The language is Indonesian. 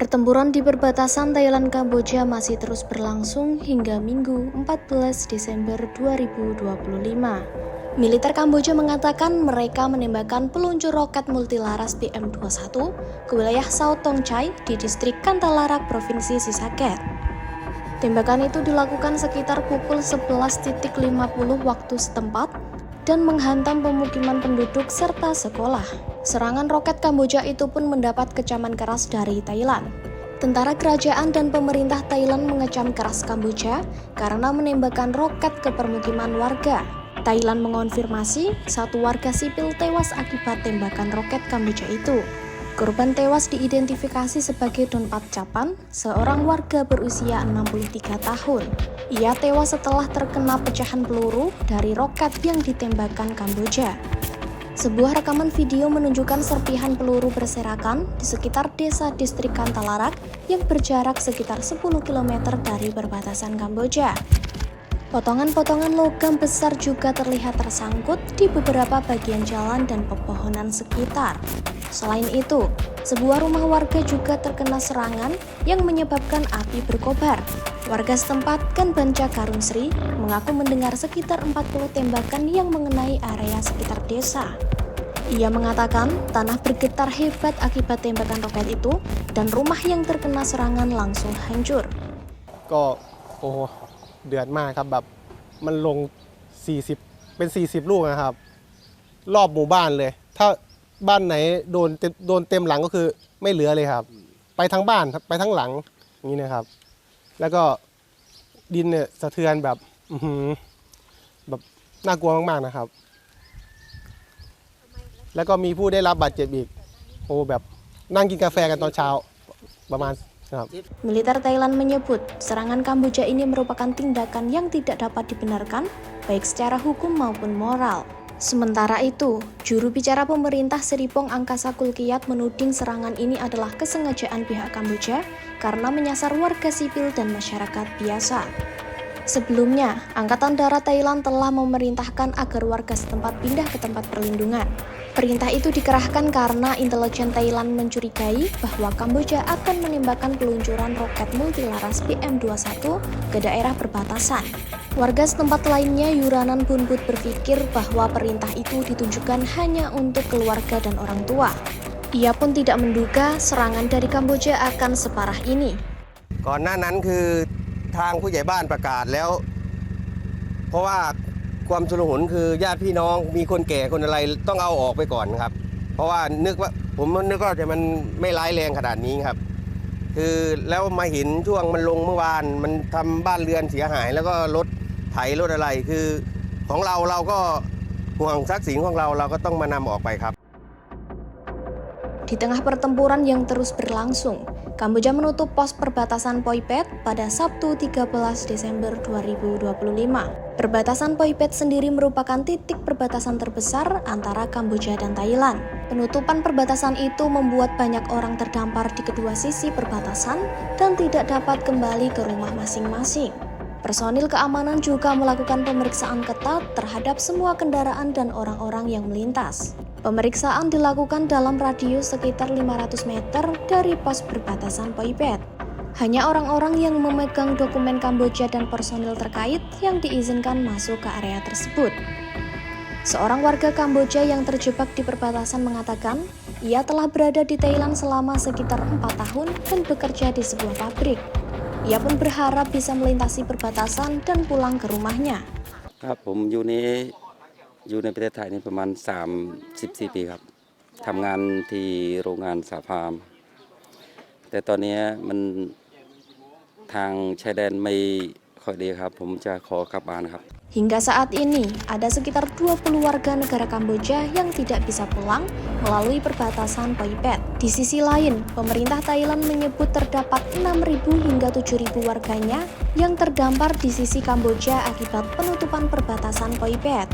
Pertempuran di perbatasan Thailand-Kamboja masih terus berlangsung hingga Minggu 14 Desember 2025. Militer Kamboja mengatakan mereka menembakkan peluncur roket multilaras PM-21 ke wilayah Sao Tong Chai di distrik Kantalarak, Provinsi Sisaket. Tembakan itu dilakukan sekitar pukul 11.50 waktu setempat dan menghantam pemukiman penduduk serta sekolah. Serangan roket Kamboja itu pun mendapat kecaman keras dari Thailand. Tentara kerajaan dan pemerintah Thailand mengecam keras Kamboja karena menembakkan roket ke permukiman warga. Thailand mengonfirmasi satu warga sipil tewas akibat tembakan roket Kamboja itu. Korban tewas diidentifikasi sebagai Don Pat Chapan, seorang warga berusia 63 tahun. Ia tewas setelah terkena pecahan peluru dari roket yang ditembakkan Kamboja. Sebuah rekaman video menunjukkan serpihan peluru berserakan di sekitar desa distrik Kantalarak yang berjarak sekitar 10 km dari perbatasan Kamboja. Potongan-potongan logam besar juga terlihat tersangkut di beberapa bagian jalan dan pepohonan sekitar. Selain itu, sebuah rumah warga juga terkena serangan yang menyebabkan api berkobar. Warga setempat Kanbanca Karun Sri mengaku mendengar sekitar 40 tembakan yang mengenai area sekitar desa. Ia mengatakan tanah bergetar hebat akibat tembakan roket itu dan rumah yang terkena serangan langsung hancur. เดือดมากครับแบบมันลง40เป็น40ลูกนะครับรอบหมู่บ้านเลยถ้าบ้านไหนโดนเต็มหลังก็คือไม่เหลือเลยครับไปทั้งบ้านไปทั้งหลังนี้นะครับแล้วก็ดินเนี่ยสะเทือนแบบแบบน่ากลัวมากๆนะครับแล้วก็มีผู้ได้รับบาดเจ็บอีกแบบนั่งกินกาแฟกันตอนเช้าประมาณ. Militer Thailand menyebut serangan Kamboja ini merupakan tindakan yang tidak dapat dibenarkan baik secara hukum maupun moral. Sementara itu, juru bicara pemerintah Seripong Angkasa Kulkiyat menuding serangan ini adalah kesengajaan pihak Kamboja karena menyasar warga sipil dan masyarakat biasa. Sebelumnya, Angkatan Darat Thailand telah memerintahkan agar warga setempat pindah ke tempat perlindungan. Perintah itu dikerahkan karena intelijen Thailand mencurigai bahwa Kamboja akan menembakkan peluncuran roket multilaras PM-21 ke daerah perbatasan. Warga setempat lainnya Yuranan Bunbut berpikir bahwa perintah itu ditujukan hanya untuk keluarga dan orang tua. Ia pun tidak menduga serangan dari Kamboja akan separah ini. ก่อนหน้านั้นคือทางผู้ใหญ่บ้านประกาศแล้วเพราะว่าความชุลมุนคือญาติพี่น้องมีคนแก่คนอะไรต้องเอาออกไปก่อนครับเพราะว่าผมนึกว่ามันไม่ร้ายแรงขนาดนี้ครับคือแล้วมาเห็นช่วงมันลงเมื่อวานมันทำบ้านเรือนเสียหายแล้วก็รถไถรถอะไรคือของเราก็ห่วงทรัพย์สินของเราก็ต้องมานำออกไปครับ Di tengah pertempuran yang terus berlangsung, Kamboja menutup pos perbatasan Poi Phet pada Sabtu 13 Desember 2025. Perbatasan Poi Phet sendiri merupakan titik perbatasan terbesar antara Kamboja dan Thailand. Penutupan perbatasan itu membuat banyak orang terdampar di kedua sisi perbatasan dan tidak dapat kembali ke rumah masing-masing. Personil keamanan juga melakukan pemeriksaan ketat terhadap semua kendaraan dan orang-orang yang melintas. Pemeriksaan dilakukan dalam radius sekitar 500 meter dari pos perbatasan Poi Phet. Hanya orang-orang yang memegang dokumen Kamboja dan personil terkait yang diizinkan masuk ke area tersebut. Seorang warga Kamboja yang terjebak di perbatasan mengatakan, ia telah berada di Thailand selama sekitar 4 tahun dan bekerja di sebuah pabrik. Ia pun berharap bisa melintasi perbatasan dan pulang ke rumahnya. ครับผมอยู่ในประเทศไทยนี่ประมาณ34 ปีครับทำงานที่โรงงานสาพามแต่ตอนนี้มันทางชายแดนไม่ค่อยดีครับผมจะขอกลับบ้านครับ Hingga saat ini, ada sekitar 20 warga negara Kamboja yang tidak bisa pulang melalui perbatasan Poi Phet. Di sisi lain, pemerintah Thailand menyebut terdapat 6.000 hingga 7.000 warganya yang terdampar di sisi Kamboja akibat penutupan perbatasan Poi Phet.